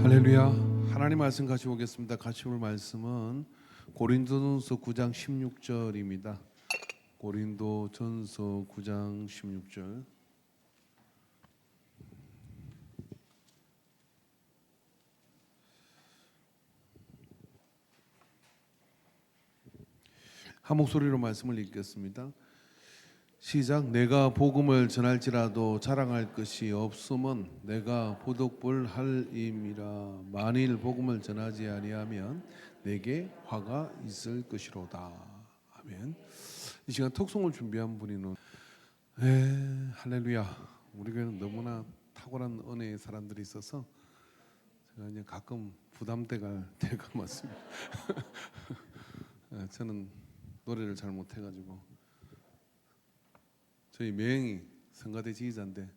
할렐루야. 하나님 말씀 같이 보겠습니다. 같이 볼 말씀은 고린도전서 9장 16절입니다. 고린도전서 9장 16절. 한 목소리로 말씀을 읽겠습니다. 시작. 내가 복음을 전할지라도 자랑할 것이 없음은 내가 부득불할임이라. 만일 복음을 전하지 아니하면 내게 화가 있을 것이로다. 아멘. 이 시간 톡송을 준비한 분이는 할렐루야. 우리 교회는 너무나 탁월한 은혜의 사람들이 있어서 제가 이제 가끔 부담돼 갈 때가 많습니다. 저는 노래를 잘 못해가지고 저희 매형이 성가대 지휘자인데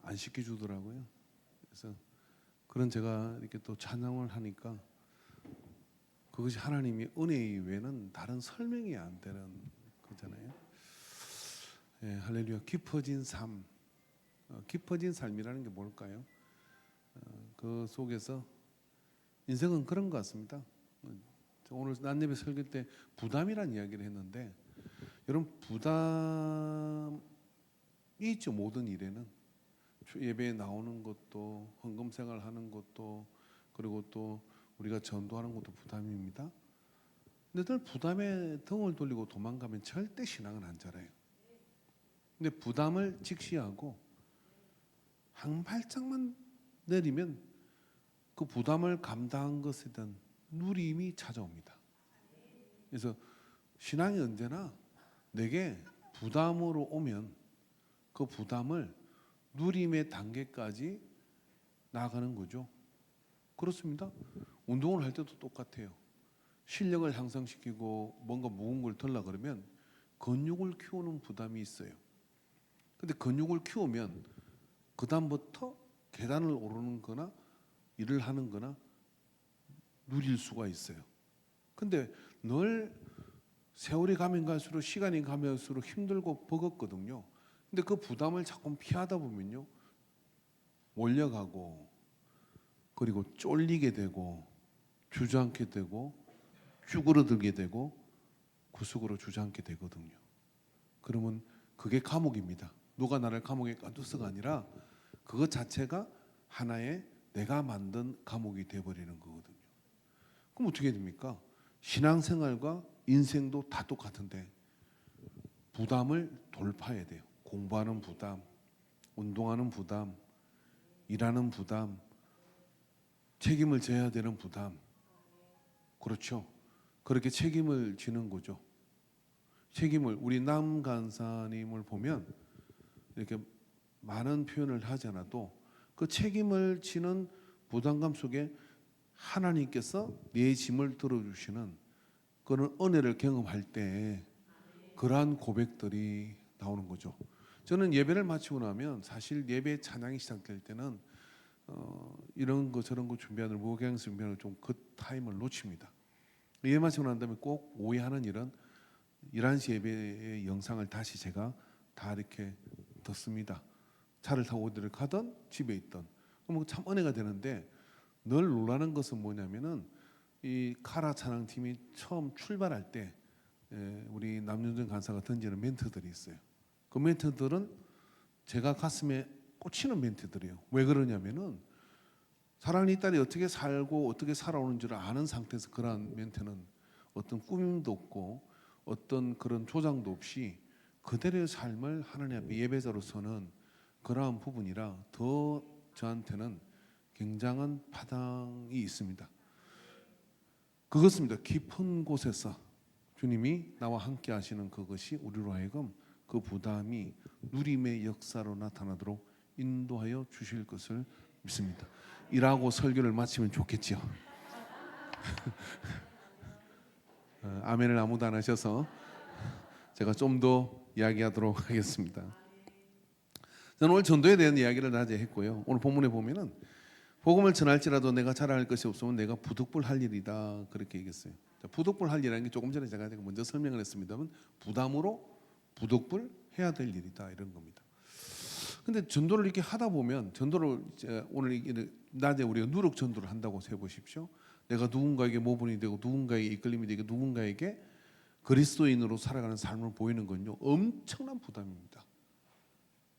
안 시켜주더라고요. 그래서 그런 제가 이렇게 또 찬양을 하니까 그것이 하나님의 은혜 외에는 다른 설명이 안 되는 거잖아요. 할렐루야. 깊어진 삶, 깊어진 삶이라는 게 뭘까요? 그 속에서 인생은 그런 것 같습니다. 오늘 난예배 설교 때 부담이라는 이야기를 했는데, 여러분 부담이 있죠. 모든 일에는 예배에 나오는 것도, 헌금 생활하는 것도, 그리고 또 우리가 전도하는 것도 부담입니다. 근데 늘 부담에 등을 돌리고 도망가면 절대 신앙은 안 자라요. 근데 부담을 직시하고 한 발짝만 내리면 그 부담을 감당한 것에 대한 누림이 찾아옵니다. 그래서 신앙이 언제나 내게 부담으로 오면 그 부담을 누림의 단계까지 나아가는 거죠. 그렇습니다. 운동을 할 때도 똑같아요. 실력을 향상시키고 뭔가 무거운 걸 들라 그러면 근육을 키우는 부담이 있어요. 근데 근육을 키우면 그 다음부터 계단을 오르는 거나 일을 하는 거나 누릴 수가 있어요. 근데 늘 세월이 가면 갈수록, 시간이 가면 갈수록 힘들고 버겁거든요. 근데 그 부담을 자꾸 피하다 보면요, 몰려가고, 그리고 쫄리게 되고, 주저앉게 되고, 쭈그러들게 되고, 구석으로 주저앉게 되거든요. 그러면 그게 감옥입니다. 누가 나를 감옥에 가두서가 아니라 그것 자체가 하나의 내가 만든 감옥이 되어버리는 거거든요. 그럼 어떻게 됩니까? 신앙생활과 인생도 다 똑같은데 부담을 돌파해야 돼요. 공부하는 부담, 운동하는 부담, 일하는 부담, 책임을 져야 되는 부담. 그렇죠. 그렇게 책임을 지는 거죠. 책임을, 우리 남 간사님을 보면 이렇게 많은 표현을 하지 않아도 그 책임을 지는 부담감 속에 하나님께서 내 짐을 들어주시는 그런 은혜를 경험할 때 그러한 고백들이 나오는 거죠. 저는 예배를 마치고 나면 사실 예배 찬양이 시작될 때는 이런 거 저런 거 준비하는 목양 준비하는 좀 그 타임을 놓칩니다. 예배 마치고 난 다음에 꼭 오해하는 일은 11시 예배의 영상을 다시 제가 다 이렇게 듣습니다. 차를 타고 어디를 가든 집에 있든. 그럼 참 은혜가 되는데, 늘 놀라는 것은 뭐냐면은 이 카라 찬양팀이 처음 출발할 때 우리 남윤정 간사가 던지는 멘트들이 있어요. 그 멘트들은 제가 가슴에 꽂히는 멘트들이에요. 왜 그러냐면은 사랑하는 이 딸이 어떻게 살고 어떻게 살아오는 줄 아는 상태에서 그러한 멘트는 어떤 꾸밈도 없고 어떤 그런 조장도 없이 그대로의 삶을 하나님 앞에 예배자로서는 그러한 부분이라 더 저한테는 굉장한 파당이 있습니다. 그것입니다. 깊은 곳에서 주님이 나와 함께 하시는 그것이 우리로 하여금 그 부담이 누림의 역사로 나타나도록 인도하여 주실 것을 믿습니다. 이라고 설교를 마치면 좋겠지요. 아멘을 아무도 안 하셔서 제가 좀 더 이야기하도록 하겠습니다. 저는 오늘 전도에 대한 이야기를 낮에 했고요. 오늘 본문에 보면은 복음을 전할지라도 내가 자랑할 것이 없으면 내가 부득불할 일이다, 그렇게 얘기했어요. 부득불할 일이라는 게 조금 전에 제가 먼저 설명을 했습니다만 부담으로 부득불 해야 될 일이다, 이런 겁니다. 근데 전도를 이렇게 하다 보면 전도를 이제 오늘 낮에 우리가 누룩 전도를 한다고 세 보십시오. 내가 누군가에게 모범이 되고 누군가에게 이끌림이 되고 누군가에게 그리스도인으로 살아가는 삶을 보이는 건요 엄청난 부담입니다.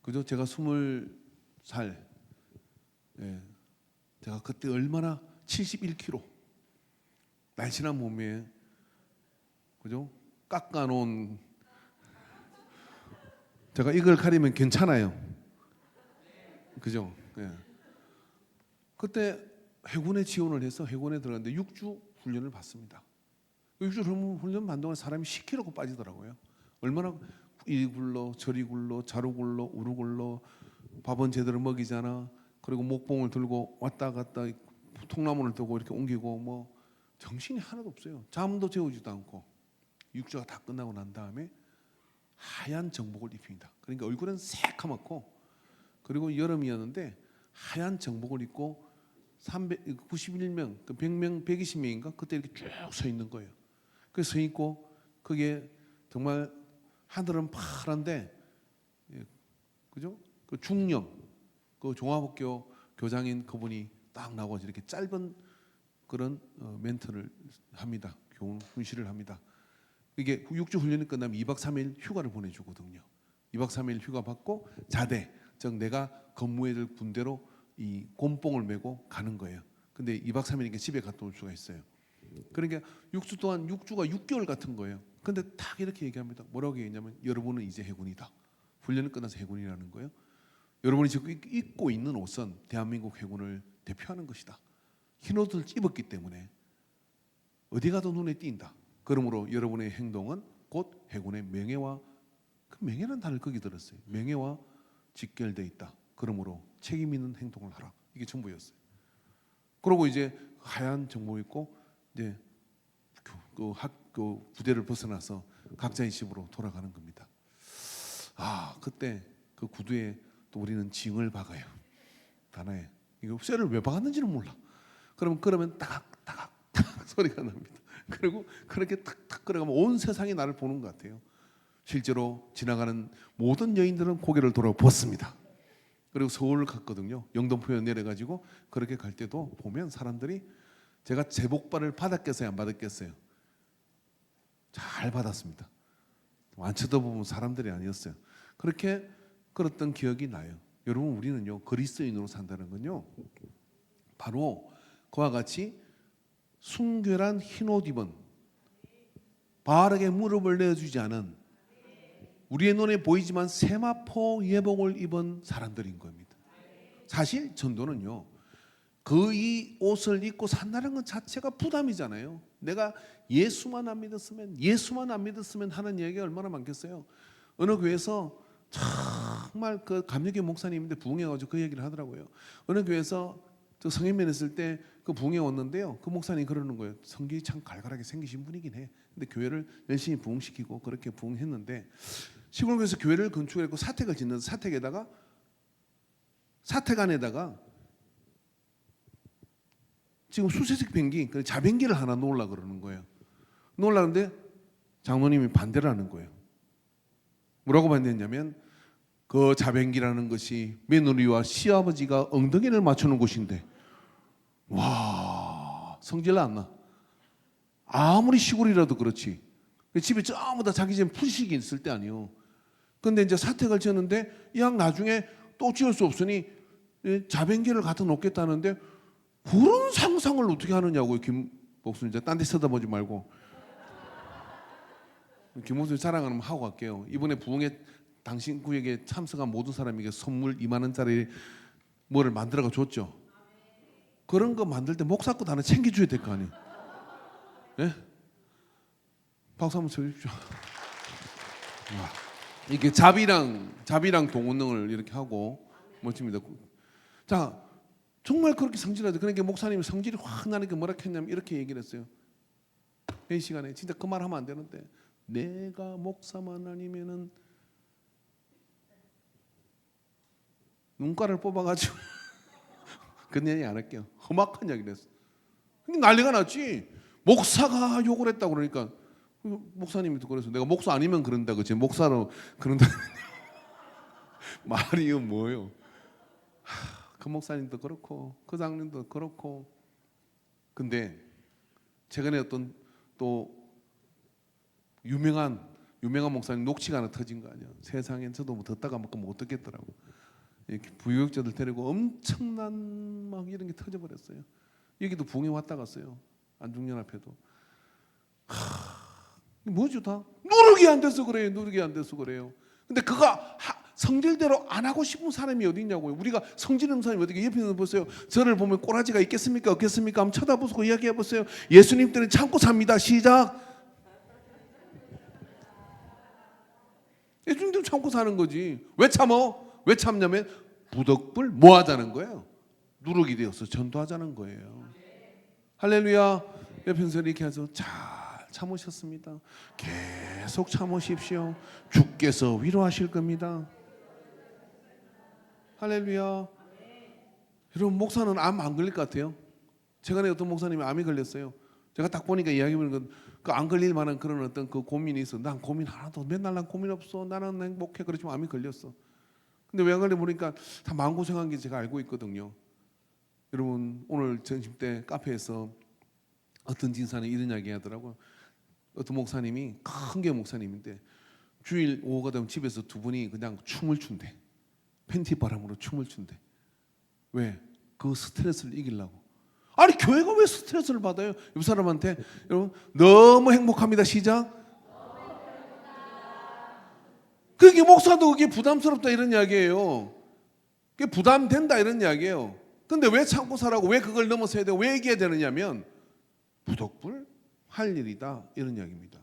그죠? 제가 20살, 예, 제가 그때 얼마나 71kg 날씬한 몸에, 그죠? 깎아놓은, 제가 이걸 가리면 괜찮아요. 그죠? 예. 그때 해군에 지원을 해서 해군에 들어갔는데 6주 훈련을 받습니다. 6주 훈련 받는 동안 사람이 10kg가 빠지더라고요. 얼마나 이리 굴러 저리 굴러 자루 굴러 우루 굴러, 밥은 제대로 먹이잖아. 그리고 목봉을 들고 왔다 갔다 통나무를 들고 이렇게 옮기고 뭐 정신이 하나도 없어요. 잠도 재우지도 않고 6주가 다 끝나고 난 다음에 하얀 정복을 입힙니다. 그러니까 얼굴은 새카맣고, 그리고 여름이었는데 하얀 정복을 입고 91명, 100명, 120명인가 그때 이렇게 쭉 서 있는 거예요. 그래서 서 있고 그게 정말 하늘은 파란데, 그죠? 그 중령, 그 종합학교 교장인 그분이 딱 나와서 이렇게 짧은 그런 멘트를 합니다. 교훈 훈시를 합니다. 이게 6주 훈련이 끝나면 2박 3일 휴가를 보내주거든요. 2박 3일 휴가 받고 자대, 즉 내가 근무해야 될 군대로 이 곤봉을 메고 가는 거예요. 근데 2박 3일이니까 집에 갔다 올 수가 있어요. 그러니까 6주 동안 6주가 6개월 같은 거예요. 근데 딱 이렇게 얘기합니다. 뭐라고 얘기했냐면 여러분은 이제 해군이다. 훈련이 끝나서 해군이라는 거예요. 여러분이 지금 입고 있는 옷은 대한민국 해군을 대표하는 것이다. 흰 옷을 입었기 때문에 어디 가도 눈에 띈다. 그러므로 여러분의 행동은 곧 해군의 명예와, 그 명예라는 단어를 거기 들었어요. 명예와 직결되어 있다. 그러므로 책임 있는 행동을 하라. 이게 전부였어요. 그러고 이제 하얀 정복 입고 이제 그 부대를 벗어나서 각자의 집으로 돌아가는 겁니다. 아, 그때 그 구두에 또 우리는 징을 박아요. 단어에 이거 쇠를 왜 박았는지는 몰라. 그러면 따각 소리가 납니다. 그리고 그렇게 탁탁 걸어가면 온 세상이 나를 보는 것 같아요. 실제로 지나가는 모든 여인들은 고개를 돌아 보았습니다. 그리고 서울을 갔거든요. 영등포에 내려가지고 그렇게 갈 때도 보면 사람들이, 제가 제복발을 받았겠어요, 안 받았겠어요? 잘 받았습니다. 안 쳐다보면 사람들이 아니었어요. 그렇게 그랬던 기억이 나요. 여러분, 우리는요 그리스도인으로 산다는 건요 바로 그와 같이 순결한 흰옷 입은, 바르게 무릎을 내어주지 않은, 우리의 눈에 보이지만 세마포 예복을 입은 사람들인 겁니다. 사실 전도는요 그 이 옷을 입고 산다는 것 자체가 부담이잖아요. 내가 예수만 안 믿었으면 하는 얘기가 얼마나 많겠어요. 어느 교회에서 정말 그 감리교 목사님인데 부흥해가지고 그 얘기를 하더라고요. 어느 교회에서 저 성인면 했을 때 그 부흥회 왔는데요, 그 목사님이 그러는 거예요. 성질이 참 갈갈하게 생기신 분이긴 해. 근데 교회를 열심히 부흥시키고 그렇게 부흥했는데, 시골교회에서 교회를 건축했고 사택을 짓는데 사택 안에다가 지금 수세식 변기, 자변기를 하나 놓으려고 그러는 거예요. 놓으려는데 장로님이 반대를 하는 거예요. 뭐라고 반대했냐면, 그 자변기라는 것이 며느리와 시아버지가 엉덩이를 맞추는 곳인데, 와, 성질 안 나. 아무리 시골이라도 그렇지. 집에 전부 다 자기 집 푸시기 있을 때 아니요. 근데 이제 사택을 지었는데 이 나중에 또 지을 수 없으니 자변기를 갖다 놓겠다는데, 그런 상상을 어떻게 하느냐고요. 김 목사님, 딴 데 쳐다보지 말고. 김 목사님 자랑하면 하고 갈게요. 이번에 부흥회 당신 구역에 참석한 모든 사람에게 선물 2만 원짜리 뭐를 만들어가 줬죠. 그런 거 만들 때 목사 거 하나 챙겨줘야 될 거 아니에요. 예? 박수 한번 쳐주십시오. 이렇게 자비랑 동원능을 이렇게 하고 멋집니다. 자, 정말 그렇게 성질하죠. 그러니까 목사님이 성질이 확 나니까 뭐라 했냐면 이렇게 얘기를 했어요. 회의 시간에 진짜 그 말 하면 안 되는데, 내가 목사만 아니면은 눈가를 뽑아가지고 그런 얘기 안 할게요. 험악한 이야기를 했어. 근데 난리가 났지. 목사가 욕을 했다고 그러니까 목사님이 그래서 내가 목사 아니면 그런다 그지, 목사로 그런다. 말이 뭐예요? 그 목사님도 그렇고 그 장님도 그렇고. 근데 최근에 어떤 또 유명한 목사님 녹취가 하나 터진 거 아니야. 세상에 저도 뭐 듣다가 못 듣겠더라고. 이렇게 부유역자들 데리고 엄청난 막 이런 게 터져버렸어요. 여기도 붕이 왔다 갔어요. 안중연합회도. 뭐죠 다? 누르기 안 돼서 그래요. 누르기 안 돼서 그래요. 근데 그가 성질대로 안 하고 싶은 사람이 어디 있냐고요. 우리가 성질 있는 사람이 어떻게 옆에 있는 보세요. 저를 보면 꼬라지가 있겠습니까? 없겠습니까? 한번 쳐다보고 이야기해 보세요. 예수님 때는 참고 삽니다. 시작. 예수님도 참고 사는 거지. 왜 참어? 왜 참냐면 부덕불 뭐 하자는 거예요? 누르기 되어서 전도하자는 거예요. 할렐루야. 옆에서 이렇게 해서 잘 참으셨습니다. 계속 참으십시오. 주께서 위로하실 겁니다. 할렐루야. 여러분 목사는 암 안 걸릴 것 같아요? 최근에 어떤 목사님이 암이 걸렸어요. 제가 딱 보니까 이야기하면 그 안 걸릴 만한 그런 어떤 그 고민이 있어. 난 고민 하나도 맨날 난 고민 없어. 나는 행복해. 그렇지만 암이 걸렸어. 근데 왜 안 걸려 보니까 다 마음고생한 게 제가 알고 있거든요. 여러분 오늘 점심 때 카페에서 어떤 진사는 이런 이야기 하더라고요. 어떤 목사님이 큰 게 목사님인데 주일 오후가 되면 집에서 두 분이 그냥 춤을 춘대. 팬티 바람으로 춤을 춘대. 왜? 그 스트레스를 이기려고. 아니 교회가 왜 스트레스를 받아요? 옆 사람한테 여러분 너무 행복합니다. 시작. 그게 목사도 그게 부담스럽다 이런 이야기예요. 그게 부담된다 이런 이야기예요. 근데 왜 참고 살라고 왜 그걸 넘어서야 되고 왜 얘기해야 되느냐면 부덕불 할 일이다 이런 이야기입니다.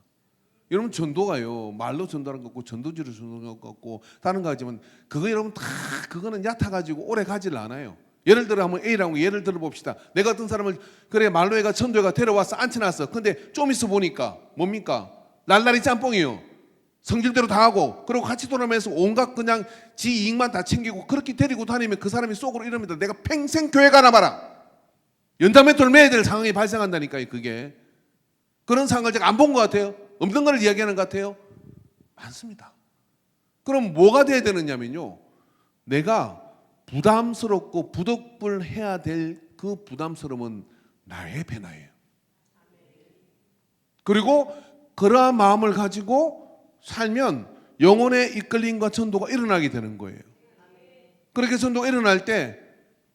여러분 전도가요 말로 전도하는 것 같고 전도지로 전도하는 것 같고 다른 거 하지만 그거 여러분 다 그거는 얕아가지고 오래 가질 않아요. 예를 들어 한번 A라고 예를 들어 봅시다. 내가 어떤 사람을 그래 말로 애가 전도회가 데려와서 앉혀놨어. 근데 좀 있어 보니까 뭡니까? 날라리 짬뽕이요. 성질대로 다 하고 그리고 같이 돌아가면서 온갖 그냥 지 이익만 다 챙기고 그렇게 데리고 다니면 그 사람이 속으로 이럽니다. 내가 평생 교회 가나 봐라. 연담에 돌매야 될 상황이 발생한다니까요. 그게 그런 상황을 제가 안 본 것 같아요. 없는 걸 이야기하는 것 같아요. 많습니다. 그럼 뭐가 돼야 되느냐면요. 내가 부담스럽고 부덕불해야 될 그 부담스러움은 나의 변화예요. 그리고 그러한 마음을 가지고 살면 영혼의 이끌림과 전도가 일어나게 되는 거예요. 그렇게 전도가 일어날 때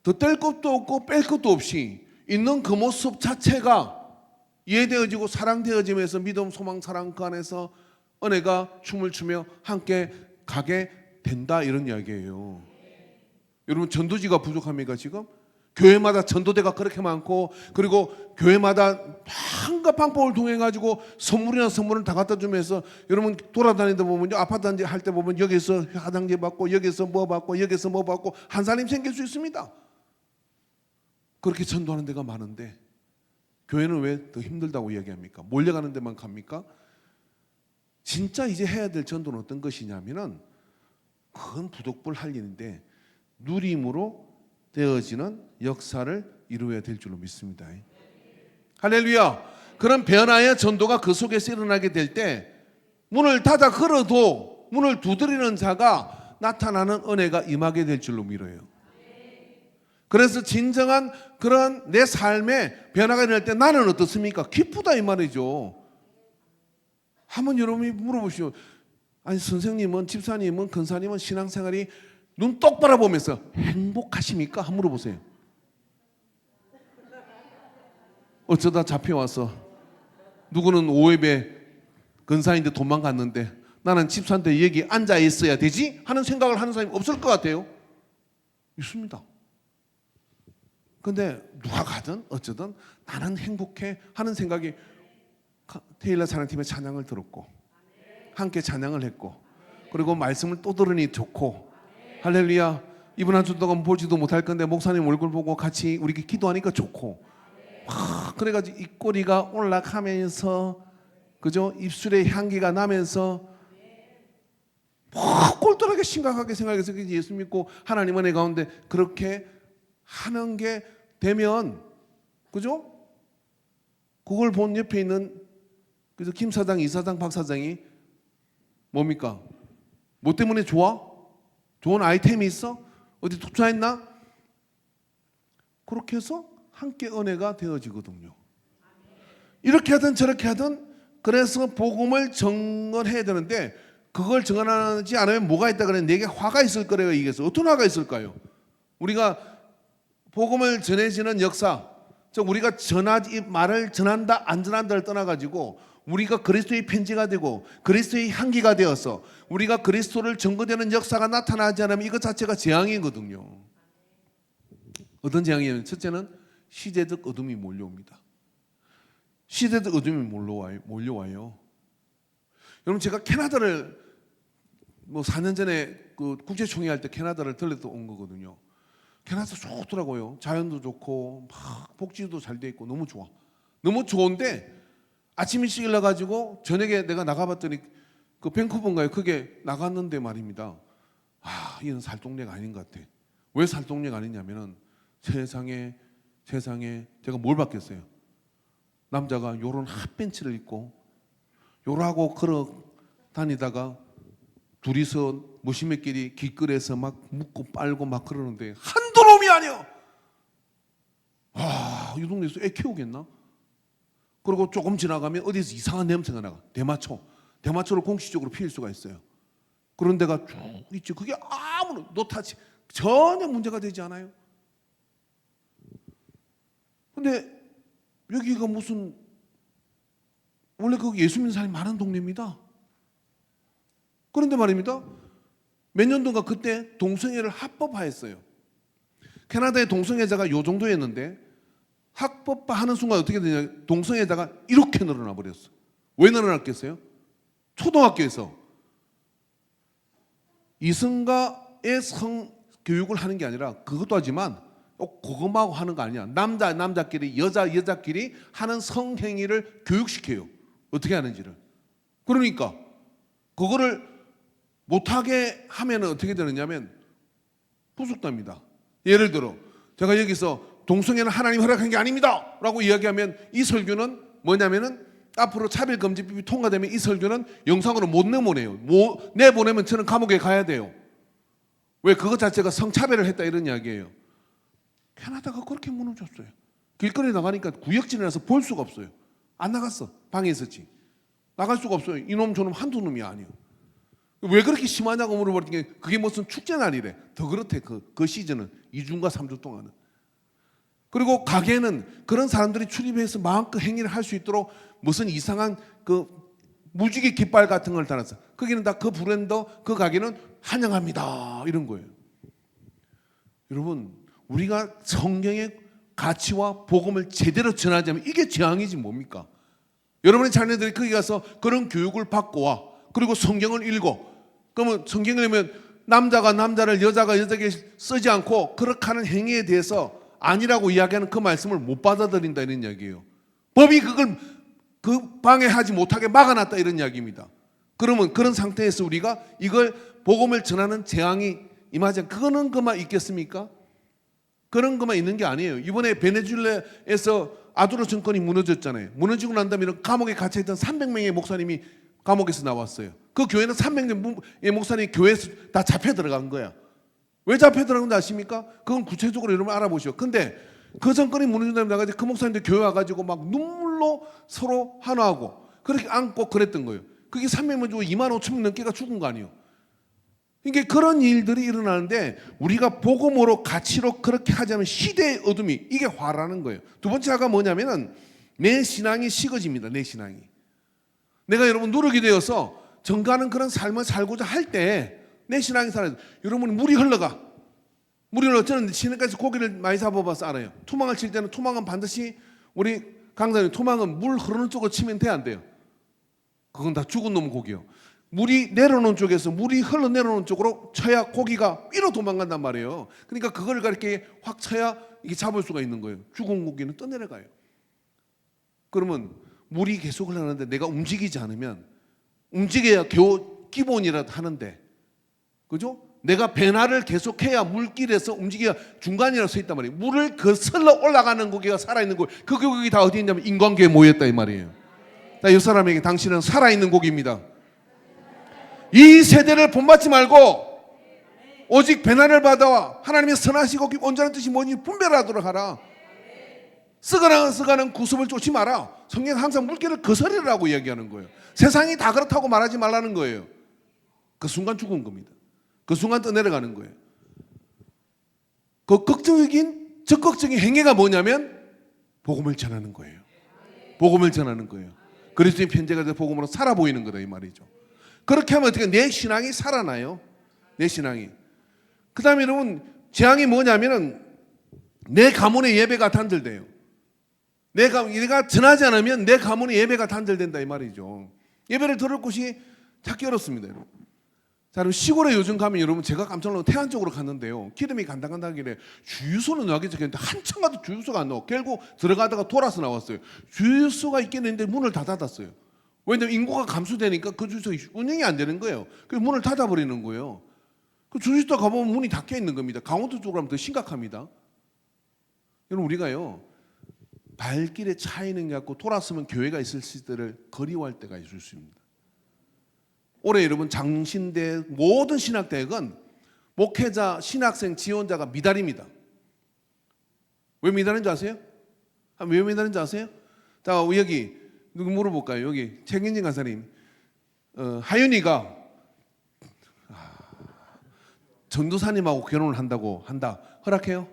더 뗄 것도 없고 뺄 것도 없이 있는 그 모습 자체가 이해되어지고 사랑되어지면서 믿음, 소망, 사랑 그 안에서 은혜가 춤을 추며 함께 가게 된다 이런 이야기예요. 여러분 전도지가 부족합니까 지금? 교회마다 전도대가 그렇게 많고 그리고 교회마다 한갖 방법을 통해 가지고 선물이나 선물을 다 갖다 주면서 여러분 돌아다니다 보면요 아파트 할 때 보면 여기서 화장지 받고 여기서 뭐 받고 여기서 뭐 받고 한 사람이 생길 수 있습니다. 그렇게 전도하는 데가 많은데 교회는 왜 더 힘들다고 이야기합니까? 몰려가는 데만 갑니까? 진짜 이제 해야 될 전도는 어떤 것이냐면은 큰 부덕불 할 일인데 누림으로 되어지는 역사를 이루어야 될 줄로 믿습니다. 할렐루야. 그런 변화의 전도가 그 속에서 일어나게 될 때 문을 닫아 걸어도 문을 두드리는 자가 나타나는 은혜가 임하게 될 줄로 믿어요. 그래서 진정한 그런 내 삶에 변화가 일어날 때 나는 어떻습니까? 기쁘다 이 말이죠. 한번 여러분이 물어보시오. 아니 선생님은 집사님은 근사님은 신앙생활이 눈 똑바로 보면서 행복하십니까? 한번 물어보세요. 어쩌다 잡혀와서 누구는 오해배 근사인데 도망갔는데 나는 집사한테 여기 앉아 있어야 되지? 하는 생각을 하는 사람이 없을 것 같아요. 있습니다. 근데 누가 가든 어쩌든 나는 행복해 하는 생각이 테일러 찬양팀의 찬양을 들었고 함께 찬양을 했고 그리고 말씀을 또 들으니 좋고 할렐루야. 이번 한 주 동안 보지도 못할 건데 목사님 얼굴 보고 같이 우리 기도하니까 좋고 그래가지고 입꼬리가 올라가면서 그죠? 입술에 향기가 나면서 꼴똘하게 심각하게 생각해서 예수 믿고 하나님 은혜 가운데 그렇게 하는 게 되면 그죠? 그걸 본 옆에 있는 그래서 김 사장, 이 사장, 박 사장이 뭡니까? 뭐 때문에 좋아? 좋은 아이템이 있어? 어디 투자했나? 그렇게 해서 함께 은혜가 되어지거든요. 이렇게 하든 저렇게 하든 그래서 복음을 증언해야 되는데 그걸 증언하지 않으면 뭐가 있다 그래? 내게 화가 있을 거래요. 이게 어떤 화가 있을까요? 우리가 복음을 전해지는 역사, 즉 우리가 이 말을 전한다 안 전한다를 떠나가지고 우리가 그리스도의 편지가 되고 그리스도의 향기가 되어서 우리가 그리스도를 증거되는 역사가 나타나지 않으면 이것 자체가 재앙이거든요. 어떤 재앙이냐면 첫째는 시대적 어둠이 몰려옵니다. 시대적 어둠이 몰려와요. 여러분 제가 캐나다를 4년 전에 그 국제총회 할 때 캐나다를 들렸다 온 거거든요. 캐나다 좋더라고요. 자연도 좋고 막 복지도 잘 돼 있고 너무 좋아. 너무 좋은데 아침 일찍 일어나가지고 저녁에 내가 나가봤더니 그 밴쿠버인가요? 그게 나갔는데 말입니다. 이건 살동네가 아닌 것 같아. 왜 살동네가 아니냐면은 세상에 제가 뭘 봤겠어요? 남자가 요런 핫벤츠를 입고 요라고 걸어 다니다가 둘이서 무심했끼리 길거리에서 막 묻고 빨고 막 그러는데 한두 놈이 아니야. 이 동네에서 애 키우겠나? 그리고 조금 지나가면 어디서 이상한 냄새가 나가. 대마초를 공식적으로 피울 수가 있어요. 그런 데가 쭉 있죠. 그게 아무런 노타치 전혀 문제가 되지 않아요. 근데 여기가 무슨 원래 그 예수 믿는 사람이 많은 동네입니다. 그런데 말입니다. 몇 년도가 그때 동성애를 합법화했어요. 캐나다의 동성애자가 요 정도였는데 합법화하는 순간 어떻게 되냐? 동성애자가 이렇게 늘어나 버렸어. 왜 늘어났겠어요? 초등학교에서 이성과의 성 교육을 하는 게 아니라 그것도 하지만 그것만 하는 거 아니야. 남자끼리 여자끼리 하는 성행위를 교육시켜요. 어떻게 하는지를. 그러니까 그거를 못하게 하면 어떻게 되느냐면 부숙답니다. 예를 들어 제가 여기서 동성애는 하나님 허락한 게 아닙니다 라고 이야기하면 이 설교는 뭐냐면은 앞으로 차별금지법이 통과되면 이 설교는 영상으로 못 내보내요. 내보내면 저는 감옥에 가야 돼요. 왜? 그것 자체가 성차별을 했다 이런 이야기예요. 캐나다가 그렇게 무너졌어요. 길거리에 나가니까 구역질이라서 볼 수가 없어요. 안 나갔어. 방에 있었지. 나갈 수가 없어요. 이놈 저놈 한두 놈이 아니에요. 왜 그렇게 심하냐고 물어보니까 그게 무슨 축제 날이래. 더 그렇대. 그 시즌은 2주인가 3주 동안은. 그리고 가게는 그런 사람들이 출입해서 마음껏 행위를 할 수 있도록 무슨 이상한 그 무지개 깃발 같은 걸 달았어. 거기는 다 그 브랜드 그 가게는 환영합니다 이런 거예요. 여러분 우리가 성경의 가치와 복음을 제대로 전하자면 이게 재앙이지 뭡니까? 여러분의 자녀들이 거기 가서 그런 교육을 받고 와. 그리고 성경을 읽어. 그러면 성경을 읽으면 남자가 남자를 여자가 여자에게 쓰지 않고 그렇게 하는 행위에 대해서 아니라고 이야기하는 그 말씀을 못 받아들인다 이런 이야기예요. 법이 그걸 그 방해하지 못하게 막아놨다 이런 이야기입니다. 그러면 그런 상태에서 우리가 이걸 복음을 전하는 재앙이 임하지 그거는 그만 있겠습니까? 그런 것만 있는 게 아니에요. 이번에 베네수엘라에서 아두로 정권이 무너졌잖아요. 무너지고 난 다음에 감옥에 갇혀있던 300명의 목사님이 감옥에서 나왔어요. 그 교회는 300명의 목사님이 교회에서 다 잡혀 들어간 거야. 왜 잡혀 들어간 거 아십니까? 그건 구체적으로 여러분 알아보시오. 근데 그 정권이 무너진 다음에 나가지고 그 목사님들 교회 와가지고 막 눈물로 서로 환호하고 그렇게 안고 그랬던 거예요. 그게 300명 중에 2만 5천 명 넘게가 죽은 거 아니에요. 이게 그런 일들이 일어나는데 우리가 복음으로 가치로 그렇게 하자면 시대의 어둠이 이게 화라는 거예요. 두 번째가 뭐냐면은 내 신앙이 식어집니다. 내 신앙이. 내가 여러분 누르게 되어서 정가는 그런 삶을 살고자 할 때 내 신앙이 살아요. 여러분 물이 흘러가. 저는 시내까지 고기를 많이 잡아봐서 알아요. 토막을 칠 때는 토막은 반드시 우리 강사님 토막은 물 흐르는 쪽으로 치면 돼 안 돼요? 그건 다 죽은 놈 고기요. 물이 내려오는 쪽에서 물이 흘러내려오는 쪽으로 쳐야 고기가 위로 도망간단 말이에요. 그러니까 그걸 그렇게 확 쳐야 이게 잡을 수가 있는 거예요. 죽은 고기는 떠내려가요. 그러면 물이 계속 흘러가는데 내가 움직이지 않으면 움직여야 겨우 기본이라도 하는데 그죠? 내가 배나를 계속해야 물길에서 움직여야 중간이라도 서 있단 말이에요. 물을 거슬러 올라가는 고기가 살아있는 고기. 그 고기 다 어디 있냐면 인간계에 모였다 이 말이에요. 이 사람에게 당신은 살아있는 고기입니다. 이 세대를 본받지 말고 오직 배난을 받아 하나님의 선하시고 온전한 뜻이 뭔지 분별하도록 하라. 썩어가는 구습을 쫓지 마라. 성경은 항상 물결을 거스르라고 이야기하는 거예요. 세상이 다 그렇다고 말하지 말라는 거예요. 그 순간 죽은 겁니다. 그 순간 떠내려가는 거예요. 그 적극적인 행위가 뭐냐면 복음을 전하는 거예요. 복음을 전하는 거예요. 그리스도의 편제가 돼서 복음으로 살아 보이는 거다 이 말이죠. 그렇게 하면 어떻게 내 신앙이 살아나요? 내 신앙이. 그 다음에 여러분 재앙이 뭐냐면은 내 가문의 예배가 단절돼요. 내가 전하지 않으면 내 가문의 예배가 단절된다 이 말이죠. 예배를 들을 곳이 찾기 어렵습니다. 여러분. 자, 여러분 시골에 요즘 가면 여러분 제가 깜짝 놀라서 태안 쪽으로 갔는데요. 기름이 간당간당하길래 주유소는 나가기 전에 한참 가도 주유소가 안 나와. 결국 들어가다가 돌아서 나왔어요. 주유소가 있겠는데 문을 다 닫았어요. 왜냐하면 인구가 감소되니까 그 주유소 운영이 안 되는 거예요. 그래서 문을 닫아버리는 거예요. 그 주유소 가보면 문이 닫혀 있는 겁니다. 강원도 쪽으로 하면 더 심각합니다. 여러분 우리가요 발길에 차이는 게 갖고 돌아서면 교회가 있을 때를 그리워할 때가 있을 수 있습니다. 올해 여러분 장신대 모든 신학대학은 목회자, 신학생, 지원자가 미달입니다. 왜 미달인지 아세요? 왜 미달인지 아세요? 자 여기 누구 물어볼까요? 여기 최경진 간사님 하윤이가 전도사님하고 결혼을 한다. 허락해요?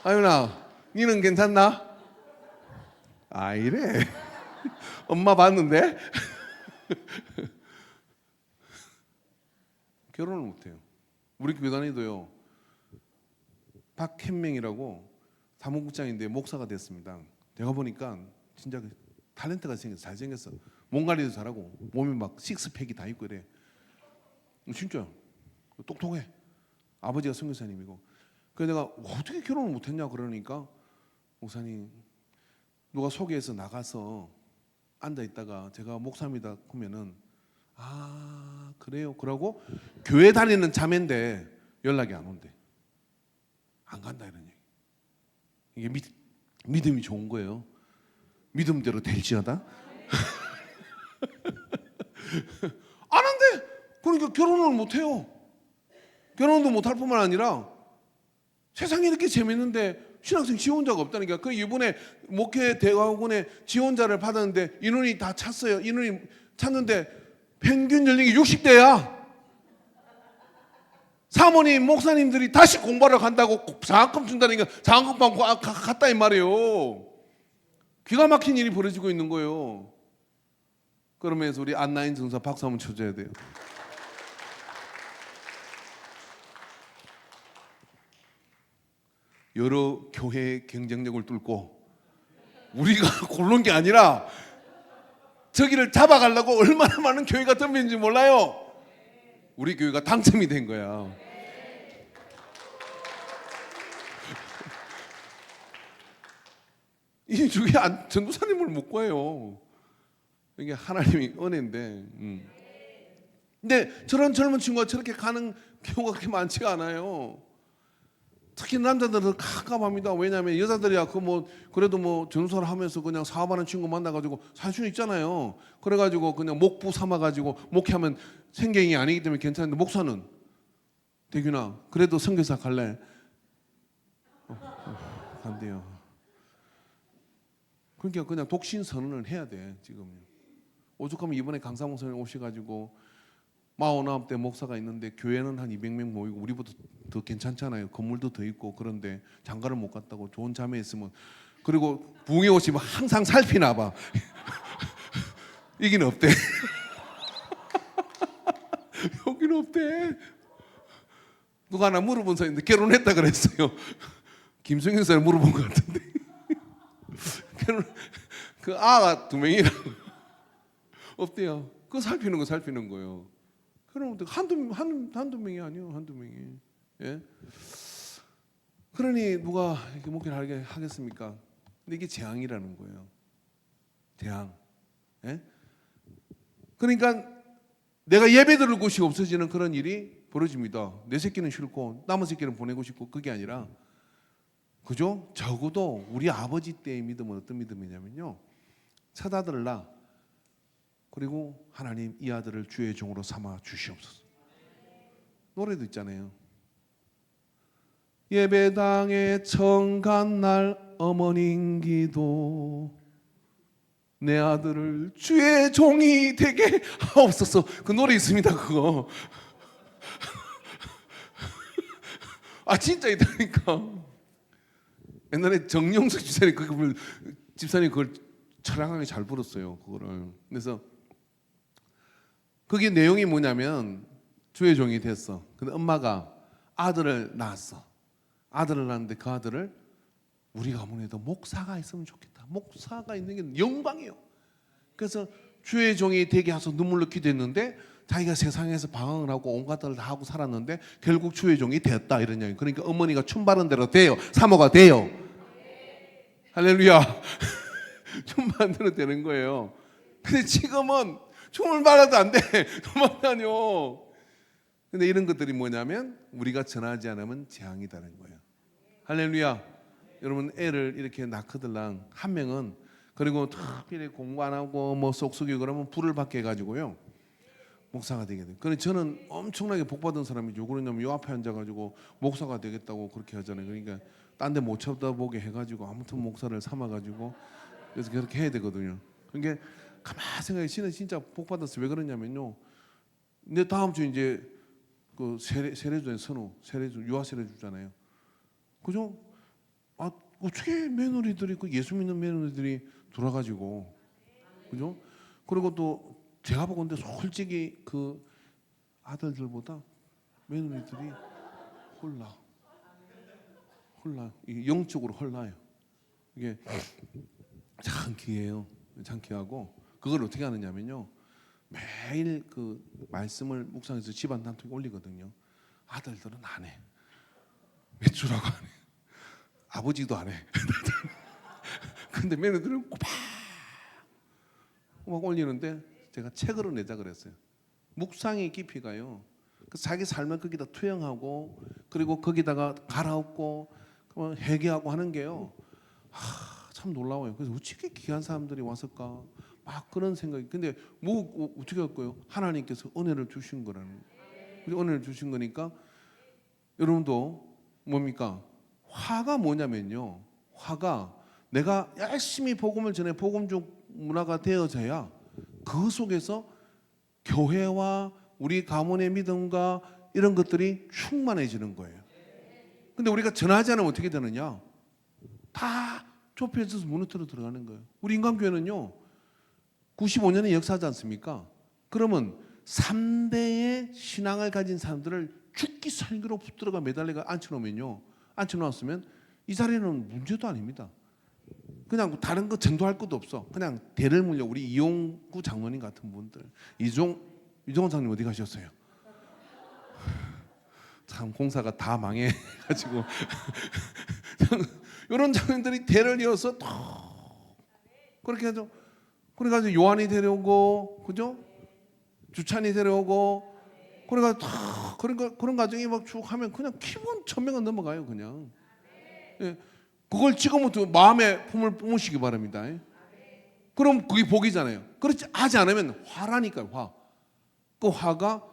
하윤아, 니는 괜찮나? 아 이래. 엄마 봤는데 결혼을 못해요. 우리 교단에도요 박현명이라고 사무국장인데 목사가 됐습니다. 내가 보니까 진짜 탤런트가 생겼어. 잘생겼어. 몸 관리도 잘하고 몸에 막 식스팩이 다 있고 그래. 진짜 똑똑해. 아버지가 선교사님이고. 그래서 내가 어떻게 결혼을 못했냐 그러니까 목사님 누가 소개해서 나가서 앉아 있다가 제가 목사입니다 그러면은 아 그래요 그러고 교회 다니는 자매인데 연락이 안 온대. 안 간다 이런 얘기. 이게 믿음이 좋은 거예요. 믿음대로 될지어다. 안 한대. 그러니까 결혼을 못 해요. 결혼도 못할 뿐만 아니라 세상에 이렇게 재밌는데 신학생 지원자가 없다니까. 그 이번에 목회 대학원에 지원자를 받았는데 인원이 다 찼어요. 인원이 찼는데 평균 연령이 60대야. 사모님, 목사님들이 다시 공부하러 간다고 장학금 준다니까 장학금 받고 갔다 이 말이에요. 기가 막힌 일이 벌어지고 있는 거예요. 그러면서 우리 안나인 전사 박수 한번 쳐줘야 돼요. 여러 교회의 경쟁력을 뚫고 우리가 고른 게 아니라 저기를 잡아가려고 얼마나 많은 교회가 덤비는지 몰라요. 우리 교회가 당첨이 된 거야. 이 주위에 전도사님을 못 구해요. 이게 하나님의 은혜인데. 근데 저런 젊은 친구가 저렇게 가는 경우가 그렇게 많지가 않아요. 특히 남자들은 깜깜합니다. 왜냐하면 여자들이야 그래도 전도사를 하면서 그냥 사업하는 친구 만나가지고 살 수 있잖아요. 그래가지고 그냥 목부 삼아가지고 목회하면 생계형이 아니기 때문에 괜찮은데 목사는 대균아 그래도 선교사 갈래? 안 돼요. 그러니까 그냥 독신 선언을 해야 돼 지금. 오죽하면 이번에 강사 목사님 오셔가지고 49대 목사가 있는데 교회는 한 200명 모이고 우리보다 더 괜찮잖아요. 건물도 더 있고 그런데 장가를 못 갔다고 좋은 자매 있으면 그리고 부흥회 오시면 항상 살피나 봐. 여기는 없대. 여기는 없대. 누가 하나 물어본 사람인데 결혼했다 그랬어요. 김성현 사람 물어본 것 같은데. 그 아가 2명이라고. 없대요. 그거 살피는 거예요. 그럼 한두 명이 아니요. 한두 명이. 예? 그러니 누가 이렇게 목회를 하겠습니까? 근데 이게 재앙이라는 거예요. 재앙. 예? 그러니까 내가 예배 드릴 곳이 없어지는 그런 일이 벌어집니다. 내 새끼는 싫고 남은 새끼는 보내고 싶고 그게 아니라 그죠? 적어도 우리 아버지 때의 믿음은 어떤 믿음이냐면요. 처다들라 그리고 하나님 이 아들을 주의 종으로 삼아 주시옵소서. 노래도 있잖아요. 예배당에 처음 간 날 어머님 기도, 내 아들을 주의 종이 되게 하옵소서. 그 노래 있습니다. 그거 진짜 있다니까. 옛날에 정영석 집사님 그걸 처량하게 잘 불렀어요. 그거를. 그래서 그게 내용이 뭐냐면, 주의 종이 됐어. 근데 엄마가 아들을 낳았어. 아들을 낳았는데 그 아들을 우리 가문에도 목사가 있으면 좋겠다. 목사가 있는 게 영광이에요. 그래서 주의 종이 되게 해서 눈물로 기도했는데, 자기가 세상에서 방황을 하고 온갖 것을 다 하고 살았는데 결국 주의 종이 되었다, 이런 이야기. 그러니까 어머니가 춤 바른 대로 돼요. 사모가 돼요. 할렐루야. 춤 바른 대로 되는 거예요. 근데 지금은 춤을 바라도 안 돼. 도망다녀. 근데 이런 것들이 뭐냐면 우리가 전하지 않으면 재앙이다는 거예요. 할렐루야. 여러분, 애를 이렇게 낳거들랑 한 명은, 그리고 특별히 공부 안 하고 뭐 쏙쏙이 그러면 불을 받게 해가지고요, 목사가 되게 돼요. 그런데 저는 엄청나게 복받은 사람이죠. 그러냐면 요 앞에 앉아가지고 목사가 되겠다고 그렇게 하잖아요. 그러니까 딴 데 못 쳐다보게 해가지고 아무튼 목사를 삼아가지고, 그래서 그렇게 해야 되거든요. 그러니까 가만히 생각해, 씨는 진짜 복받았어요. 왜 그러냐면요, 근데 다음 주 이제 그 세례주에 선우, 세례주, 유아 세례주잖아요. 그죠? 어떻게 며느리들이, 그 예수 믿는 며느리들이 돌아가지고, 그죠? 그리고 또 제가 보건데 솔직히 그 아들들보다 며느리들이 홀라, 영적으로 홀라요. 이게 참 귀해요. 참 귀하고, 그걸 어떻게 하느냐면요, 매일 그 말씀을 묵상해서 집안 단톡에 올리거든요. 아들들은 안 해. 몇 주라고 안 해. 아버지도 안 해. 근데 며느리들은 꼬박 올리는데, 제가 책으로 내자 그랬어요. 묵상의 깊이가요, 자기 삶을 거기다 투영하고, 그리고 거기다가 갈아엎고 회개하고 하는 게요, 참 놀라워요. 그래서 어떻게 귀한 사람들이 왔을까, 막 그런 생각이. 근데 뭐 어떻게 할까요? 하나님께서 은혜를 주신 거라는 거예요. 은혜를 주신 거니까 여러분도 뭡니까? 화가 뭐냐면요, 화가 내가 열심히 복음을 전해 복음적 문화가 되어져야 그 속에서 교회와 우리 가문의 믿음과 이런 것들이 충만해지는 거예요. 근데 우리가 전하지 않으면 어떻게 되느냐? 다 좁혀져서 무너뜨려 들어가는 거예요. 우리 인간교회는요 95년의 역사지 않습니까? 그러면 3대의 신앙을 가진 사람들을 죽기 살기로 붙들어가 매달려가 앉혀놓았으면 이 자리는 문제도 아닙니다. 그냥 다른 거 전도할 것도 없어. 그냥 대를 물려. 우리 이용구 장로님 같은 분들, 이종원 장님 어디 가셨어요? 참 공사가 다 망해가지고 이런 장로님들이 대를 이어서 그렇게 하죠. 그래가지고 요한이 데려오고, 그죠? 주찬이 데려오고, 그래가지고 그런 과정이 막 쭉 하면 그냥 기본 1000명은 넘어가요, 그냥. 예. 그걸 지금부터 마음에 품을 뿜으시기 바랍니다. 그럼 그게 복이잖아요. 그렇지 하지 않으면 화라니까요, 화. 그 화가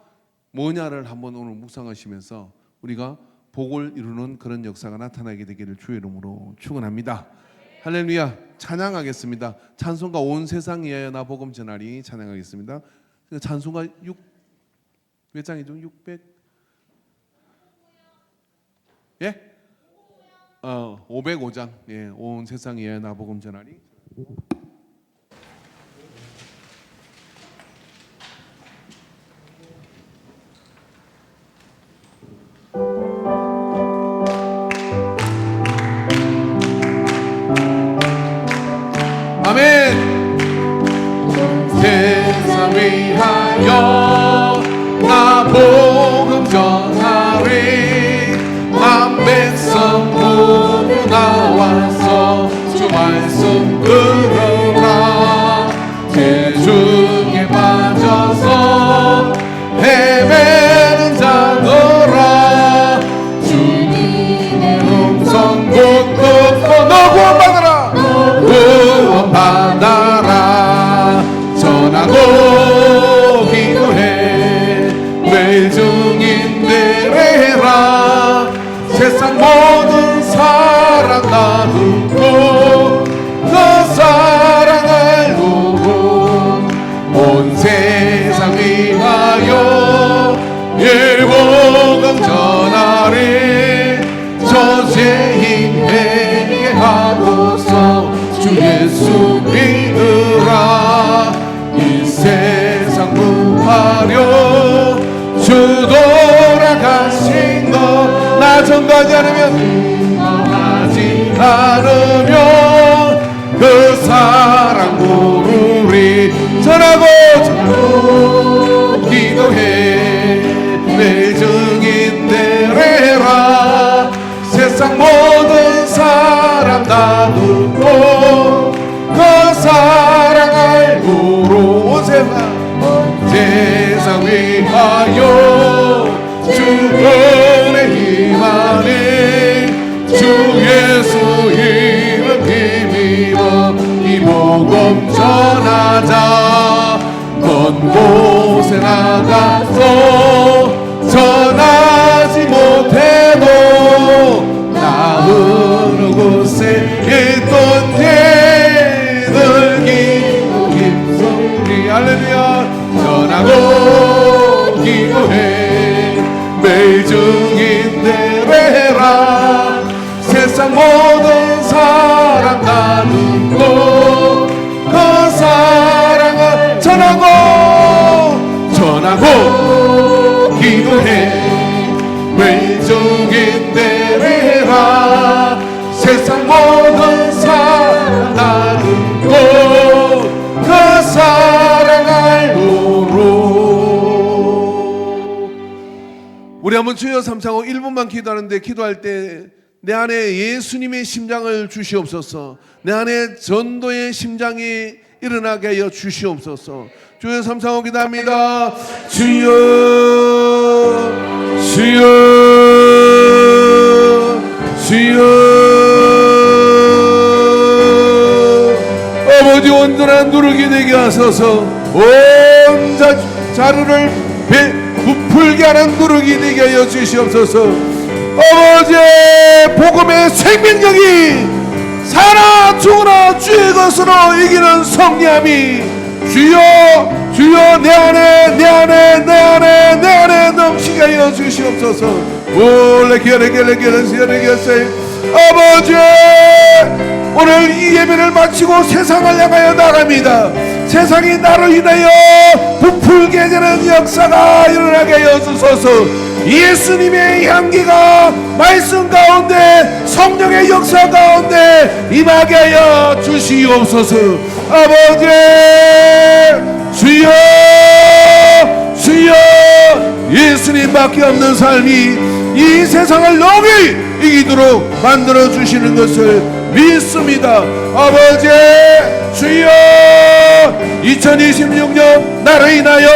뭐냐를 한번 오늘 묵상하시면서 우리가 복을 이루는 그런 역사가 나타나게 되기를 주의 이름으로 축원합니다. 할렐루야. 찬양하겠습니다. 찬송가 온 세상 위하여 나 복음 전하리 찬양하겠습니다. 찬송가 몇 장이죠? 600? 예? 505장. 예, 온 세상 위하여 나 복음 전하리. 아멘. 세상 위하여 나 복음 전하리. 한 백성 모두 나와서 주 말씀 들으라. 대중에 빠져서 헤매는 자들아, 주님의 음성 곧 듣고 너 구원받아라. 구원받아라. 전하고 응하지 않으면 그 사랑 모르리. 전하고 기도해 내 증인 되래라. 세상 모든 사람 다 듣고 그 사랑 알고로 온 세상 위하여 주 은혜 힘하네. 주 예수 이름 힘입어 이 복음 전하자. 먼 곳에 나가서 전하지 못해도 나으로 곳에 있던 개들 힘소리 할렐루야. 전하고 기도해 매일 증인 되래라. 세상 모든 사랑 다 듣고 그 사랑을 전하고 기도해 매일 증인 되래라. 세상 모든 사랑 다 듣고 그 사랑 알고로. 우리 한번 주여 삼창고 1분만 기도하는데, 기도할 때 내 안에 예수님의 심장을 주시옵소서. 내 안에 전도의 심장이 일어나게 하여 주시옵소서. 주여 삼창고 기도합니다. 주여 주여 주여. 아버지 온전한 누룩이 되게 하소서. 온 자루를 부풀게 하는 누룩이 되게 하여 주시옵소서. 아버지 복음의 생명력이 사나 죽으나 주의 것으로 이기는 성리함이 주여 내 안에 넘치게 하여 주시옵소서. 아버지 오늘 이 예배를 마치고 세상을 향하여 나갑니다. 세상이 나로 인하여 부풀게 되는 역사가 일어나게 하여 주소서. 예수님의 향기가 말씀 가운데 성령의 역사 가운데 임하게 하여 주시옵소서. 아버지 주여 예수님밖에 없는 삶이 이 세상을 너희 이기도록 만들어 주시는 것을 믿습니다. 아버지 주여 2026년 나를 인하여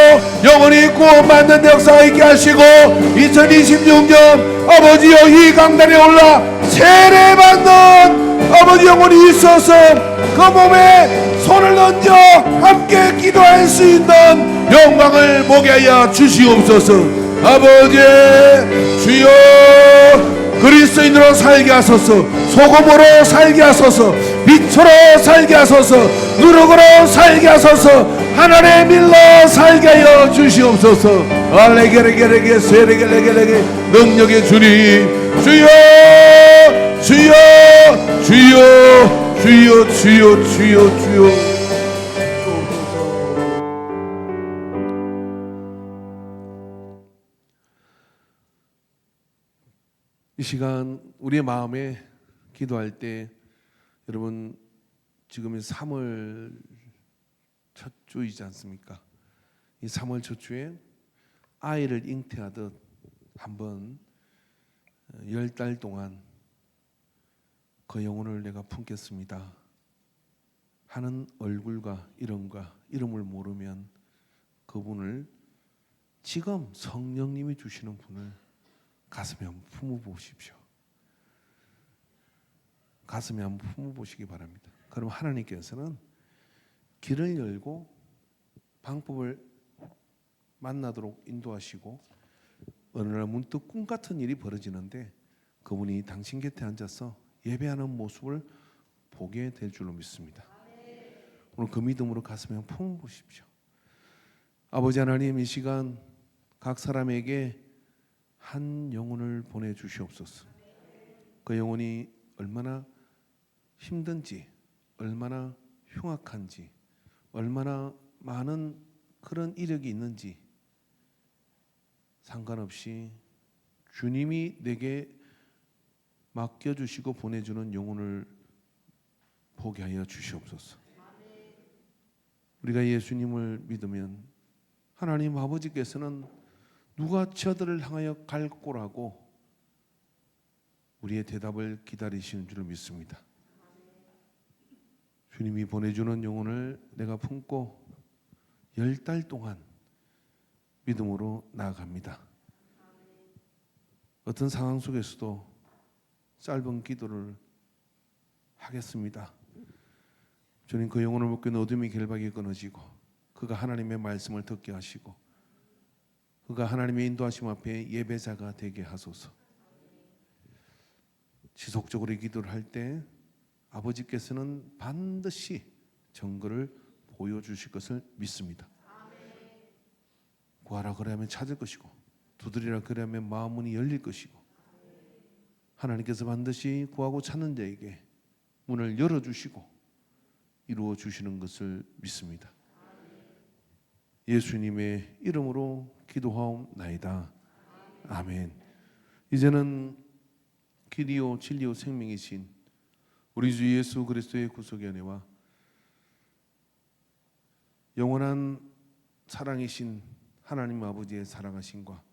영원히 구원받는 역사가 있게 하시고 2026년 아버지여 이 강단에 올라 세례받는 아버지 영혼이 있어서 그 몸에 손을 얹어 함께 기도할 수 있는 영광을 보게 하여 주시옵소서. 아버지 주여 그리스도인으로 살게 하소서. 소금으로 살게 하소서. 빛으로 살게 하소서. 누룩으로 살게 하소서. 하나님의 밀로 살게 하여 주시옵소서. 알레게레게레게 세레게레게레게 능력의 주님 주여 주여 주여 주여 주여 주여 주여. 이 시간 우리의 마음에 기도할 때 여러분 지금 3월 첫 주이지 않습니까? 이 3월 첫 주에 아이를 잉태하듯 한번 10달 동안 그 영혼을 내가 품겠습니다 하는 얼굴과 이름을 모르면 그분을 지금 성령님이 주시는 분을 가슴에 한번 품어보십시오. 가슴에 한번 품어보시기 바랍니다. 그럼 하나님께서는 길을 열고 방법을 만나도록 인도하시고 어느 날 문득 꿈 같은 일이 벌어지는데 그분이 당신 곁에 앉아서 예배하는 모습을 보게 될 줄로 믿습니다. 오늘 그 믿음으로 가슴에 한번 품어보십시오. 아버지 하나님, 이 시간 각 사람에게 한 영혼을 보내주시옵소서. 그 영혼이 얼마나 힘든지, 얼마나 흉악한지, 얼마나 많은 그런 이력이 있는지 상관없이 주님이 내게 맡겨주시고 보내주는 영혼을 보게 하여 주시옵소서. 우리가 예수님을 믿으면 하나님 아버지께서는 누가 저들을 향하여 갈고라고 우리의 대답을 기다리시는 줄 믿습니다. 주님이 보내주는 영혼을 내가 품고 10달 동안 믿음으로 나아갑니다. 어떤 상황 속에서도 짧은 기도를 하겠습니다. 주님, 그 영혼을 묶인 어둠의 결박이 끊어지고 그가 하나님의 말씀을 듣게 하시고 그가 하나님의 인도하심 앞에 예배자가 되게 하소서. 지속적으로 기도를 할 때 아버지께서는 반드시 정거를 보여주실 것을 믿습니다. 구하라 그러면 찾을 것이고 두드리라 그러면 마음 문이 열릴 것이고 하나님께서 반드시 구하고 찾는 자에게 문을 열어주시고 이루어 주시는 것을 믿습니다. 예수님의 이름으로 기도하옵나이다. 아멘. 이제는 길이요 진리요 생명이신 우리 주 예수 그리스도의 구속의 은혜와 영원한 사랑이신 하나님 아버지의 사랑하심과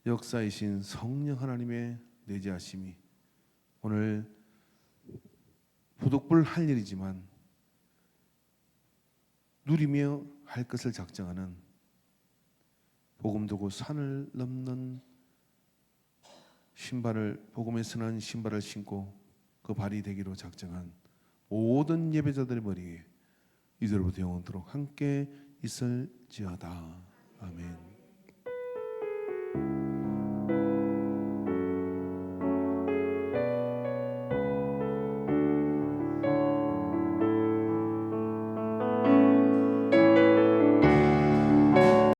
역사이신 성령 하나님의 내재하심이 오늘 부득불 할 일이지만 누리며 할 것을 작정하는 복음 두고 산을 넘는 신발을 복음에 선한 신발을 신고 그 발이 되기로 작정한 모든 예배자들의 머리에 이제로부터 영원토록 함께 있을지어다. 아멘.